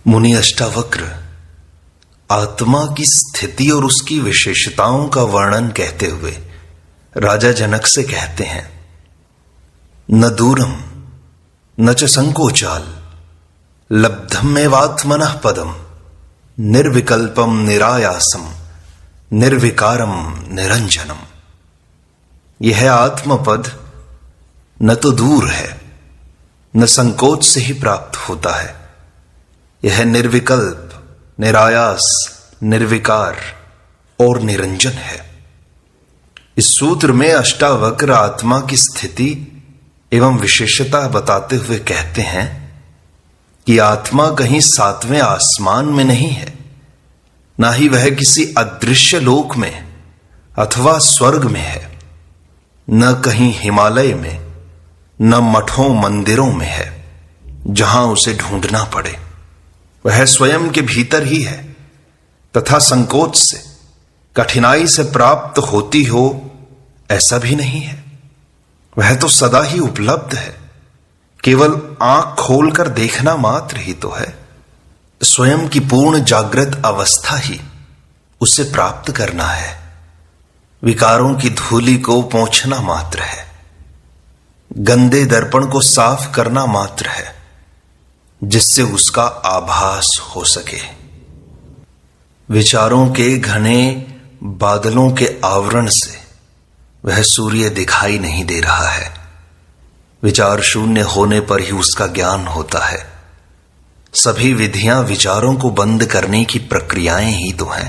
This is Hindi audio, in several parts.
मुनि अष्टावक्र आत्मा की स्थिति और उसकी विशेषताओं का वर्णन कहते हुए राजा जनक से कहते हैं, न दूरम न च संकोचाल लब्धमेवात्मनः पदम निर्विकल्पम निरायासम निर्विकारम निरंजनम। यह आत्मपद न तो दूर है न संकोच से ही प्राप्त होता है। यह निर्विकल्प, निरायास, निर्विकार और निरंजन है। इस सूत्र में अष्टावक्र आत्मा की स्थिति एवं विशेषता बताते हुए कहते हैं कि आत्मा कहीं सातवें आसमान में नहीं है, ना ही वह किसी अदृश्य लोक में अथवा स्वर्ग में है, न कहीं हिमालय में, न मठों मंदिरों में है जहां उसे ढूंढना पड़े। वह स्वयं के भीतर ही है तथा संकोच से, कठिनाई से प्राप्त होती हो ऐसा भी नहीं है। वह तो सदा ही उपलब्ध है, केवल आंख खोलकर देखना मात्र ही तो है। स्वयं की पूर्ण जागृत अवस्था ही उसे प्राप्त करना है। विकारों की धूलि को पोंछना मात्र है, गंदे दर्पण को साफ करना मात्र है, जिससे उसका आभास हो सके। विचारों के घने बादलों के आवरण से वह सूर्य दिखाई नहीं दे रहा है। विचार शून्य होने पर ही उसका ज्ञान होता है। सभी विधियां विचारों को बंद करने की प्रक्रियाएं ही तो हैं।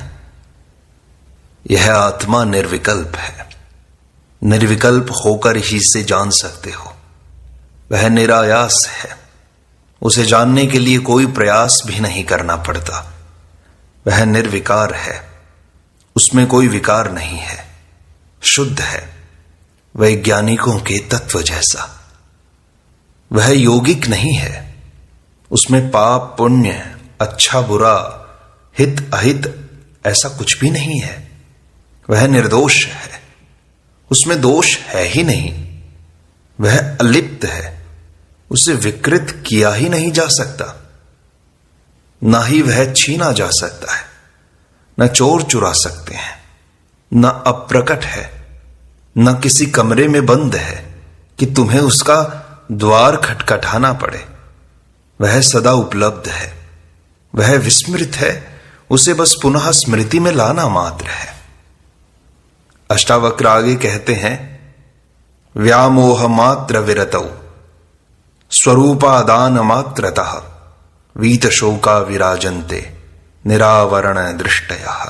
यह आत्मा निर्विकल्प है। निर्विकल्प होकर ही इसे जान सकते हो। वह निरायास है। उसे जानने के लिए कोई प्रयास भी नहीं करना पड़ता। वह निर्विकार है, उसमें कोई विकार नहीं है, शुद्ध है, वैज्ञानिकों के तत्व जैसा। वह यौगिक नहीं है, उसमें पाप पुण्य, अच्छा बुरा, हित अहित ऐसा कुछ भी नहीं है। वह निर्दोष है, उसमें दोष है ही नहीं। वह अलिप्त है, उसे विकृत किया ही नहीं जा सकता, ना ही वह छीना जा सकता है, न चोर चुरा सकते हैं, न अप्रकट है, न किसी कमरे में बंद है कि तुम्हें उसका द्वार खटखटाना पड़े। वह सदा उपलब्ध है। वह विस्मृत है, उसे बस पुनः स्मृति में लाना मात्र है। अष्टावक्र आगे कहते हैं, व्यामोह मात्र विरतौ स्वरूपादान मात्रतः वीत शोका विराजन्ते निरावरण दृष्टयः।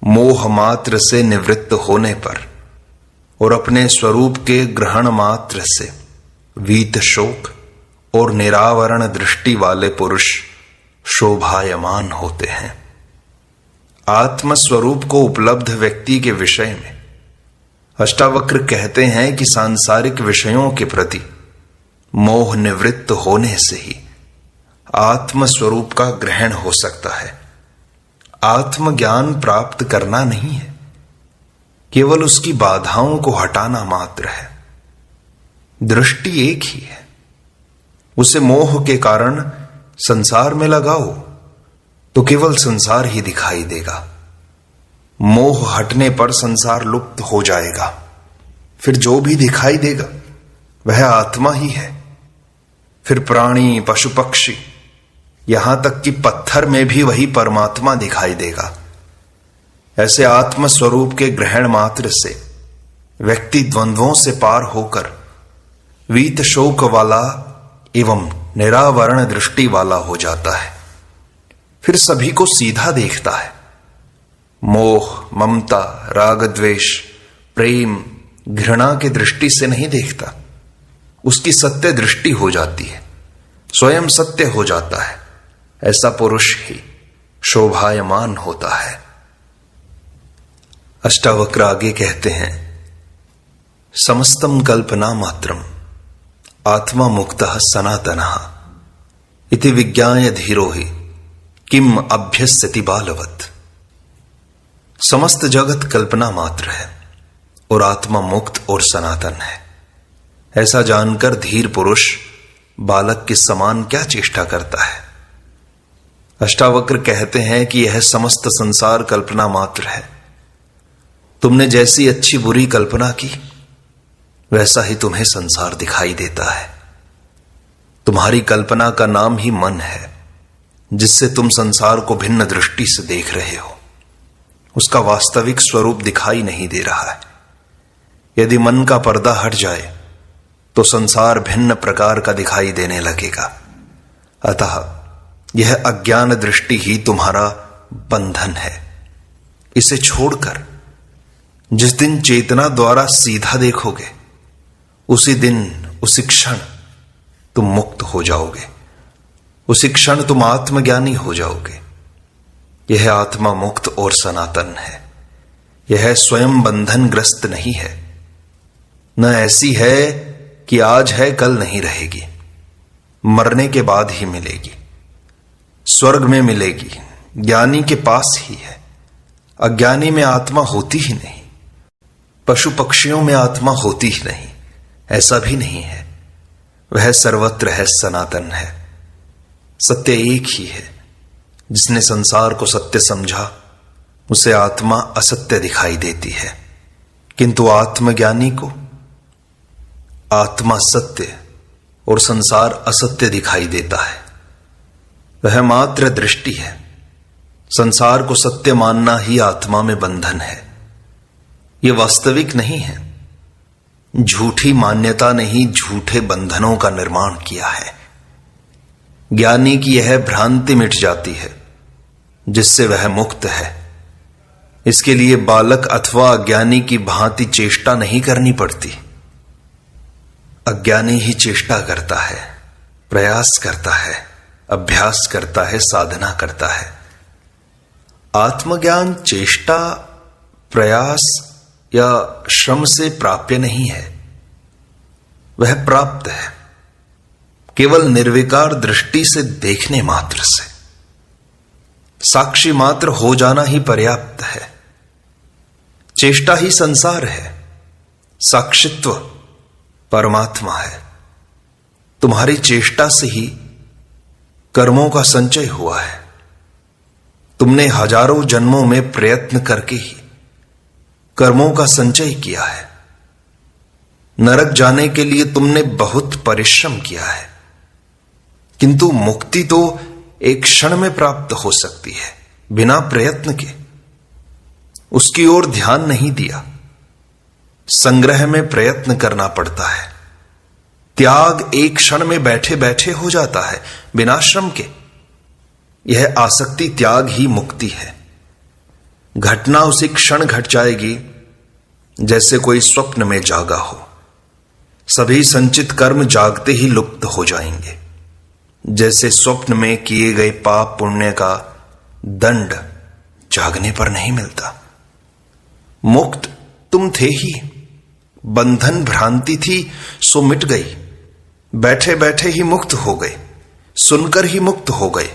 मोह मात्र से निवृत्त होने पर और अपने स्वरूप के ग्रहण मात्र से वीत शोक और निरावरण दृष्टि वाले पुरुष शोभायमान होते हैं। आत्मस्वरूप को उपलब्ध व्यक्ति के विषय में अष्टावक्र कहते हैं कि सांसारिक विषयों के प्रति मोह निवृत्त होने से ही आत्मस्वरूप का ग्रहण हो सकता है। आत्मज्ञान प्राप्त करना नहीं है, केवल उसकी बाधाओं को हटाना मात्र है। दृष्टि एक ही है। उसे मोह के कारण संसार में लगाओ तो केवल संसार ही दिखाई देगा। मोह हटने पर संसार लुप्त हो जाएगा। फिर जो भी दिखाई देगा वह आत्मा ही है। फिर प्राणी, पशु, पक्षी, यहां तक कि पत्थर में भी वही परमात्मा दिखाई देगा। ऐसे आत्म स्वरूप के ग्रहण मात्र से व्यक्ति द्वंद्वों से पार होकर वीत शोक वाला एवं निरावरण दृष्टि वाला हो जाता है। फिर सभी को सीधा देखता है। मोह, ममता, राग, द्वेष, प्रेम, घृणा की दृष्टि से नहीं देखता। उसकी सत्य दृष्टि हो जाती है, स्वयं सत्य हो जाता है। ऐसा पुरुष ही शोभायमान होता है। अष्टावक्र आगे कहते हैं, समस्तम कल्पना मात्रम आत्मा मुक्तः सनातनः इति विज्ञाय धीरो हि किम अभ्यस्यति बालवत्। समस्त जगत कल्पना मात्र है और आत्मा मुक्त और सनातन है। ऐसा जानकर धीर पुरुष बालक के समान क्या चेष्टा करता है। अष्टावक्र कहते हैं कि यह समस्त संसार कल्पना मात्र है। तुमने जैसी अच्छी बुरी कल्पना की, वैसा ही तुम्हें संसार दिखाई देता है। तुम्हारी कल्पना का नाम ही मन है, जिससे तुम संसार को भिन्न दृष्टि से देख रहे हो। उसका वास्तविक स्वरूप दिखाई नहीं दे रहा है। यदि मन का पर्दा हट जाए तो संसार भिन्न प्रकार का दिखाई देने लगेगा। अतः यह अज्ञान दृष्टि ही तुम्हारा बंधन है। इसे छोड़कर जिस दिन चेतना द्वारा सीधा देखोगे, उसी दिन उसी क्षण तुम मुक्त हो जाओगे। उसी क्षण तुम आत्मज्ञानी हो जाओगे। यह आत्मा मुक्त और सनातन है। यह स्वयं बंधनग्रस्त नहीं है। न ऐसी है कि आज है कल नहीं रहेगी, मरने के बाद ही मिलेगी, स्वर्ग में मिलेगी, ज्ञानी के पास ही है। अज्ञानी में आत्मा होती ही नहीं, पशु पक्षियों में आत्मा होती ही नहीं, ऐसा भी नहीं है। वह सर्वत्र है, सनातन है। सत्य एक ही है। जिसने संसार को सत्य समझा, उसे आत्मा असत्य दिखाई देती है, किंतु आत्मज्ञानी को आत्मा सत्य और संसार असत्य दिखाई देता है। वह मात्र दृष्टि है। संसार को सत्य मानना ही आत्मा में बंधन है। यह वास्तविक नहीं है। झूठी मान्यता ने ही झूठे बंधनों का निर्माण किया है। ज्ञानी की यह भ्रांति मिट जाती है, जिससे वह मुक्त है। इसके लिए बालक अथवा अज्ञानी की भांति चेष्टा नहीं करनी पड़ती। अज्ञानी ही चेष्टा करता है, प्रयास करता है, अभ्यास करता है, साधना करता है। आत्मज्ञान चेष्टा, प्रयास या श्रम से प्राप्य नहीं है। वह प्राप्त है केवल निर्विकार दृष्टि से देखने मात्र से। साक्षी मात्र हो जाना ही पर्याप्त है। चेष्टा ही संसार है, साक्षित्व परमात्मा है। तुम्हारी चेष्टा से ही कर्मों का संचय हुआ है। तुमने हजारों जन्मों में प्रयत्न करके ही कर्मों का संचय किया है। नरक जाने के लिए तुमने बहुत परिश्रम किया है, किंतु मुक्ति तो एक क्षण में प्राप्त हो सकती है, बिना प्रयत्न के। उसकी ओर ध्यान नहीं दिया। संग्रह में प्रयत्न करना पड़ता है। त्याग एक क्षण में बैठे बैठे हो जाता है, बिना श्रम के। यह आसक्ति त्याग ही मुक्ति है। घटना उसी क्षण घट जाएगी जैसे कोई स्वप्न में जागा हो। सभी संचित कर्म जागते ही लुप्त हो जाएंगे, जैसे स्वप्न में किए गए पाप पुण्य का दंड जागने पर नहीं मिलता। मुक्त तुम थे ही। बंधन भ्रांति थी सो मिट गई। बैठे बैठे ही मुक्त हो गए, सुनकर ही मुक्त हो गए।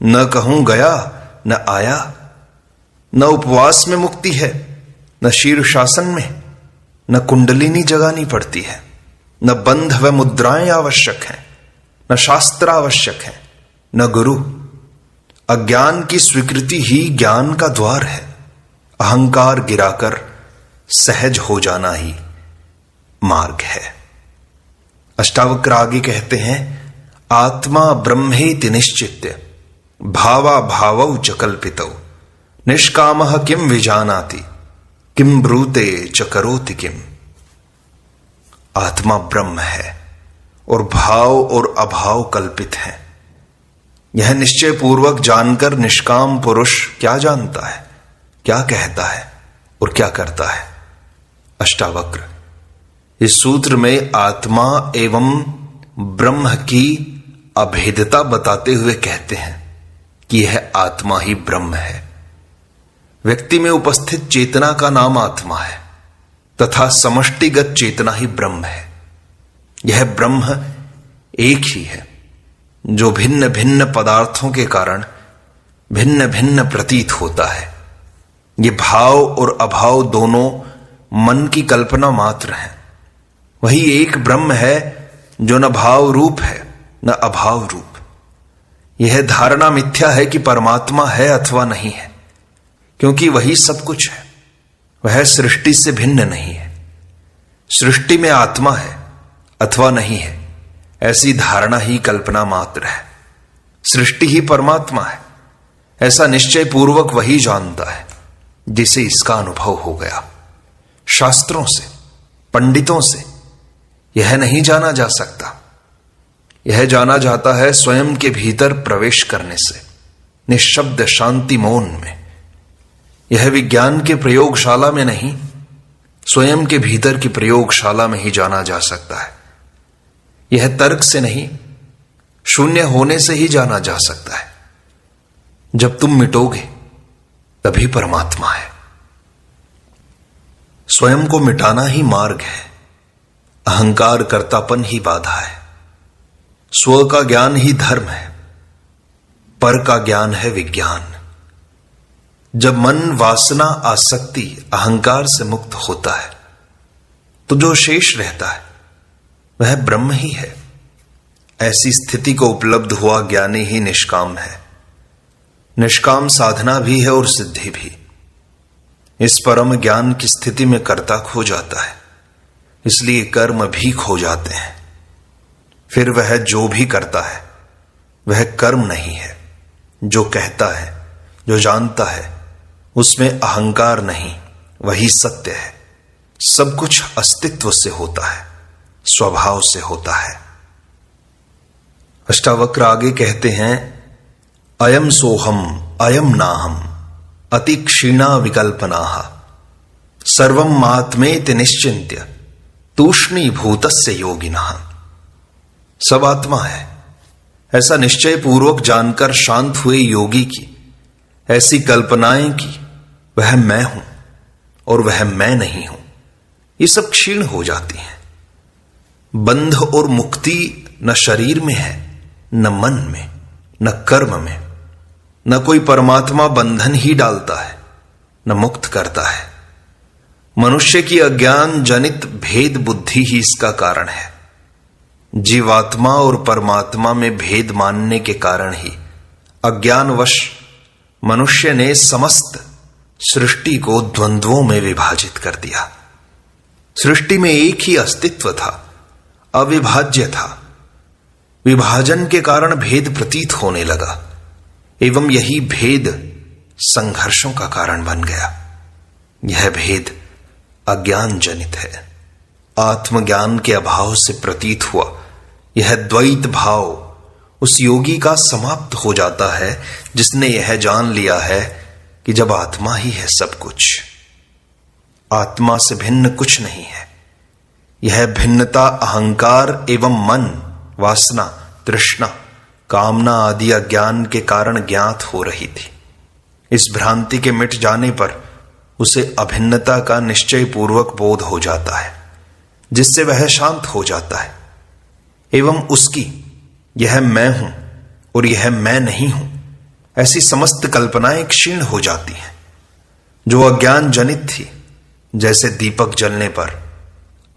न कहूं गया न आया। न उपवास में मुक्ति है, न शीर्षासन में, न कुंडलिनी जगानी पड़ती है, न बंध व मुद्राएं आवश्यक हैं, न शास्त्र आवश्यक है, न गुरु। अज्ञान की स्वीकृति ही ज्ञान का द्वार है। अहंकार गिराकर सहज हो जाना ही मार्ग है। अष्टावक्र आगे कहते हैं, आत्मा ब्रह्मेति निश्चित्य भावा भावौ च कल्पितौ निष्कामः किम विजानाति किम ब्रूते च करोति किम। आत्मा ब्रह्म है और भाव और अभाव कल्पित है। यह निश्चय पूर्वक जानकर निष्काम पुरुष क्या जानता है, क्या कहता है और क्या करता है। अष्टावक्र इस सूत्र में आत्मा एवं ब्रह्म की अभेदता बताते हुए कहते हैं कि यह आत्मा ही ब्रह्म है। व्यक्ति में उपस्थित चेतना का नाम आत्मा है तथा समष्टिगत चेतना ही ब्रह्म है। यह ब्रह्म एक ही है, जो भिन्न भिन्न पदार्थों के कारण भिन्न भिन्न प्रतीत होता है। ये भाव और अभाव दोनों मन की कल्पना मात्र है। वही एक ब्रह्म है जो न भाव रूप है न अभाव रूप। यह धारणा मिथ्या है कि परमात्मा है अथवा नहीं है, क्योंकि वही सब कुछ है। वह सृष्टि से भिन्न नहीं है। सृष्टि में आत्मा है अथवा नहीं है, ऐसी धारणा ही कल्पना मात्र है। सृष्टि ही परमात्मा है, ऐसा निश्चय पूर्वक वही जानता है जिसे इसका अनुभव हो गया। शास्त्रों से, पंडितों से यह नहीं जाना जा सकता। यह जाना जाता है स्वयं के भीतर प्रवेश करने से, निःशब्द शांति मौन में। यह विज्ञान के प्रयोगशाला में नहीं, स्वयं के भीतर की प्रयोगशाला में ही जाना जा सकता है। यह तर्क से नहीं, शून्य होने से ही जाना जा सकता है। जब तुम मिटोगे तभी परमात्मा है। स्वयं को मिटाना ही मार्ग है। अहंकार कर्तापन ही बाधा है। स्व का ज्ञान ही धर्म है। पर का ज्ञान है विज्ञान। जब मन वासना, आसक्ति, अहंकार से मुक्त होता है तो जो शेष रहता है वह ब्रह्म ही है। ऐसी स्थिति को उपलब्ध हुआ ज्ञानी ही निष्काम है। निष्काम साधना भी है और सिद्धि भी। इस परम ज्ञान की स्थिति में कर्ता खो जाता है, इसलिए कर्म भी खो जाते हैं। फिर वह जो भी करता है वह कर्म नहीं है। जो कहता है, जो जानता है, उसमें अहंकार नहीं, वही सत्य है। सब कुछ अस्तित्व से होता है, स्वभाव से होता है। अष्टावक्र आगे कहते हैं, अयम सोहम अयम नाहम अति क्षीणा विकल्पनाः सर्वम आत्मेति निश्चिन्त्य तूष्णीभूतस्य योगिनः। सब आत्मा है, ऐसा निश्चय पूर्वक जानकर शांत हुए योगी की ऐसी कल्पनाएं की वह मैं हूं और वह मैं नहीं हूं, ये सब क्षीण हो जाती हैं। बंध और मुक्ति न शरीर में है, न मन में, न कर्म में। न कोई परमात्मा बंधन ही डालता है, न मुक्त करता है। मनुष्य की अज्ञान जनित भेद बुद्धि ही इसका कारण है। जीवात्मा और परमात्मा में भेद मानने के कारण ही अज्ञानवश मनुष्य ने समस्त सृष्टि को द्वंद्वों में विभाजित कर दिया। सृष्टि में एक ही अस्तित्व था, अविभाज्य था। विभाजन के कारण भेद प्रतीत होने लगा एवं यही भेद संघर्षों का कारण बन गया। यह भेद अज्ञान जनित है। आत्मज्ञान के अभाव से प्रतीत हुआ यह द्वैत भाव उस योगी का समाप्त हो जाता है जिसने यह जान लिया है कि जब आत्मा ही है सब कुछ, आत्मा से भिन्न कुछ नहीं है। यह भिन्नता अहंकार एवं मन, वासना, तृष्णा, कामना आदि अज्ञान के कारण ज्ञात हो रही थी। इस भ्रांति के मिट जाने पर उसे अभिन्नता का निश्चय पूर्वक बोध हो जाता है, जिससे वह शांत हो जाता है एवं उसकी यह मैं हूं और यह मैं नहीं हूं ऐसी समस्त कल्पनाएं क्षीण हो जाती हैं। जो अज्ञान जनित थी, जैसे दीपक जलने पर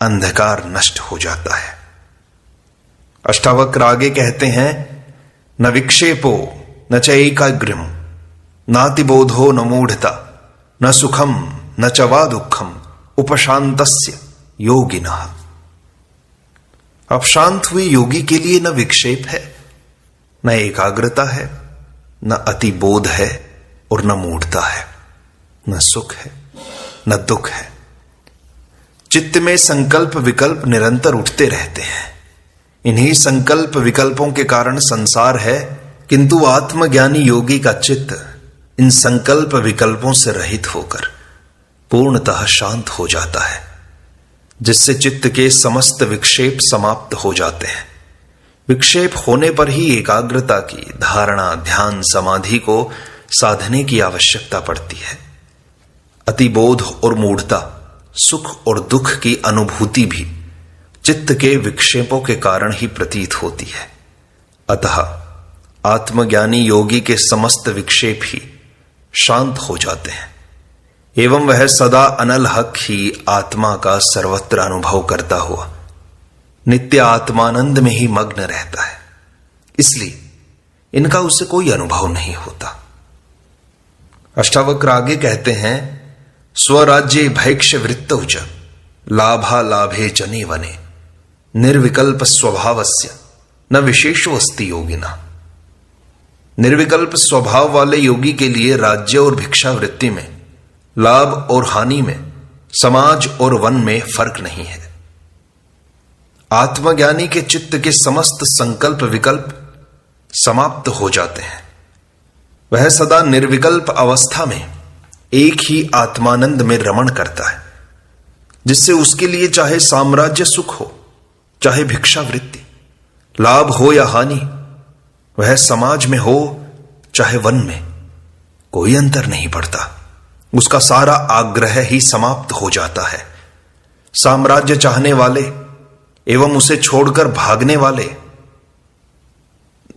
अंधकार नष्ट हो जाता है। अष्टावक्र आगे कहते हैं, न विक्षेपो न च एकाग्र्यम नातिबोधो न मूढ़ता न सुखम न च वा दुखम उपशांतस्य योगिनः। अब शांत हुए योगी के लिए न विक्षेप है, न एकाग्रता है, न अतिबोध है और न मूढ़ता है, न सुख है, न दुख है। चित्त में संकल्प विकल्प निरंतर उठते रहते हैं। इन्हीं संकल्प विकल्पों के कारण संसार है, किंतु आत्मज्ञानी योगी का चित्त इन संकल्प विकल्पों से रहित होकर पूर्णतः शांत हो जाता है, जिससे चित्त के समस्त विक्षेप समाप्त हो जाते हैं। विक्षेप होने पर ही एकाग्रता की, धारणा, ध्यान, समाधि को साधने की आवश्यकता पड़ती है। अतिबोध और मूढ़ता, सुख और दुख की अनुभूति भी चित्त के विक्षेपों के कारण ही प्रतीत होती है। अतः आत्मज्ञानी योगी के समस्त विक्षेप ही शांत हो जाते हैं एवं वह सदा अनलहक ही आत्मा का सर्वत्र अनुभव करता हुआ नित्य आत्मानंद में ही मग्न रहता है। इसलिए इनका उसे कोई अनुभव नहीं होता। अष्टावक्र आगे कहते हैं, स्वराज्ये भैक्ष वृत्तौ च लाभा लाभे जने वने निर्विकल्प स्वभावस्य न विशेषो अस्ति योगिना। निर्विकल्प स्वभाव वाले योगी के लिए राज्य और भिक्षा वृत्ति में, लाभ और हानि में, समाज और वन में फर्क नहीं है। आत्मज्ञानी के चित्त के समस्त संकल्प विकल्प समाप्त हो जाते हैं। वह सदा निर्विकल्प अवस्था में एक ही आत्मानंद में रमण करता है, जिससे उसके लिए चाहे साम्राज्य सुख हो, चाहे भिक्षा वृत्ति, लाभ हो या हानि, वह समाज में हो चाहे वन में, कोई अंतर नहीं पड़ता। उसका सारा आग्रह ही समाप्त हो जाता है। साम्राज्य चाहने वाले एवं उसे छोड़कर भागने वाले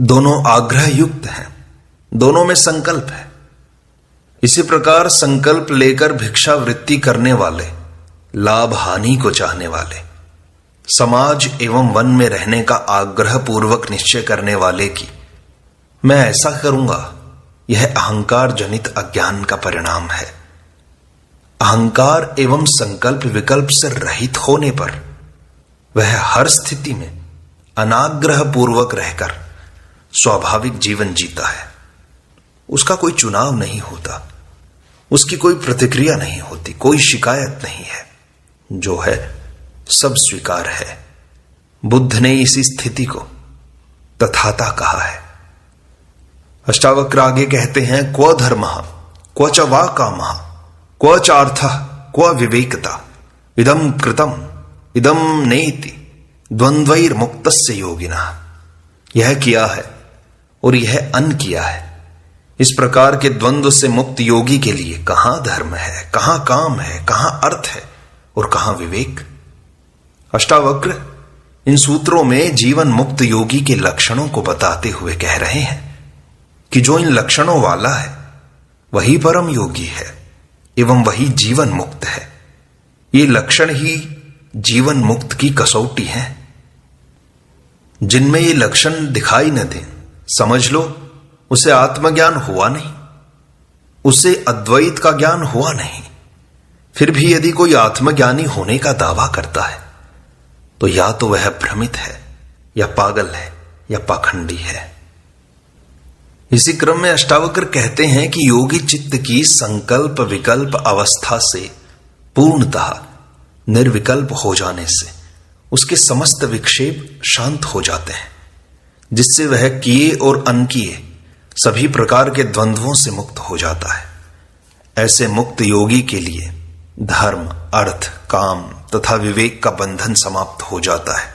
दोनों आग्रह युक्त हैं, दोनों में संकल्प है। इसी प्रकार संकल्प लेकर भिक्षा वृत्ति करने वाले, लाभ हानि को चाहने वाले, समाज एवं वन में रहने का आग्रह पूर्वक निश्चय करने वाले की मैं ऐसा करूंगा, यह अहंकार जनित अज्ञान का परिणाम है। अहंकार एवं संकल्प विकल्प से रहित होने पर वह हर स्थिति में अनाग्रह पूर्वक रहकर स्वाभाविक जीवन जीता है। उसका कोई चुनाव नहीं होता, उसकी कोई प्रतिक्रिया नहीं होती, कोई शिकायत नहीं है। जो है सब स्वीकार है। बुद्ध ने इसी स्थिति को तथाता कहा है। अष्टावक्र आगे कहते हैं, क्व धर्मः क्व च वा कामः क्व च अर्थः क्व विवेकता इदं कृतम् इदं नेति द्वंद्वैर्मुक्तस्य योगिनः। यह किया है और यह अन किया है। इस प्रकार के द्वंद्व से मुक्त योगी के लिए कहां धर्म है, कहां काम है, कहां अर्थ है और कहां विवेक। अष्टावक्र इन सूत्रों में जीवन मुक्त योगी के लक्षणों को बताते हुए कह रहे हैं कि जो इन लक्षणों वाला है वही परम योगी है एवं वही जीवन मुक्त है। ये लक्षण ही जीवन मुक्त की कसौटी है। जिनमें ये लक्षण दिखाई न दें, समझ लो उसे आत्मज्ञान हुआ नहीं, उसे अद्वैत का ज्ञान हुआ नहीं। फिर भी यदि कोई आत्मज्ञानी होने का दावा करता है तो या तो वह भ्रमित है, या पागल है, या पाखंडी है। इसी क्रम में अष्टावक्र कहते हैं कि योगी चित्त की संकल्प विकल्प अवस्था से पूर्णतः निर्विकल्प हो जाने से उसके समस्त विक्षेप शांत हो जाते हैं, जिससे वह किए और अनकिए सभी प्रकार के द्वंद्वों से मुक्त हो जाता है। ऐसे मुक्त योगी के लिए धर्म, अर्थ, काम तथा विवेक का बंधन समाप्त हो जाता है,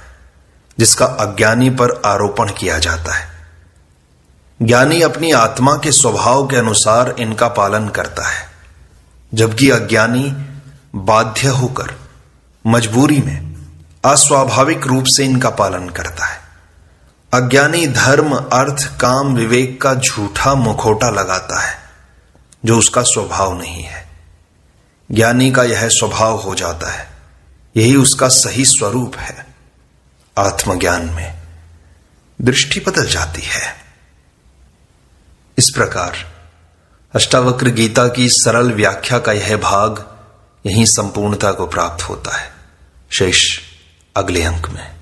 जिसका अज्ञानी पर आरोपण किया जाता है। ज्ञानी अपनी आत्मा के स्वभाव के अनुसार इनका पालन करता है, जबकि अज्ञानी बाध्य होकर मजबूरी में अस्वाभाविक रूप से इनका पालन करता है। अज्ञानी धर्म, अर्थ, काम, विवेक का झूठा मुखौटा लगाता है, जो उसका स्वभाव नहीं है। ज्ञानी का यह स्वभाव हो जाता है, यही उसका सही स्वरूप है। आत्मज्ञान में दृष्टि बदल जाती है। इस प्रकार अष्टावक्र गीता की सरल व्याख्या का यह भाग यहीं संपूर्णता को प्राप्त होता है। शेष अगले अंक में।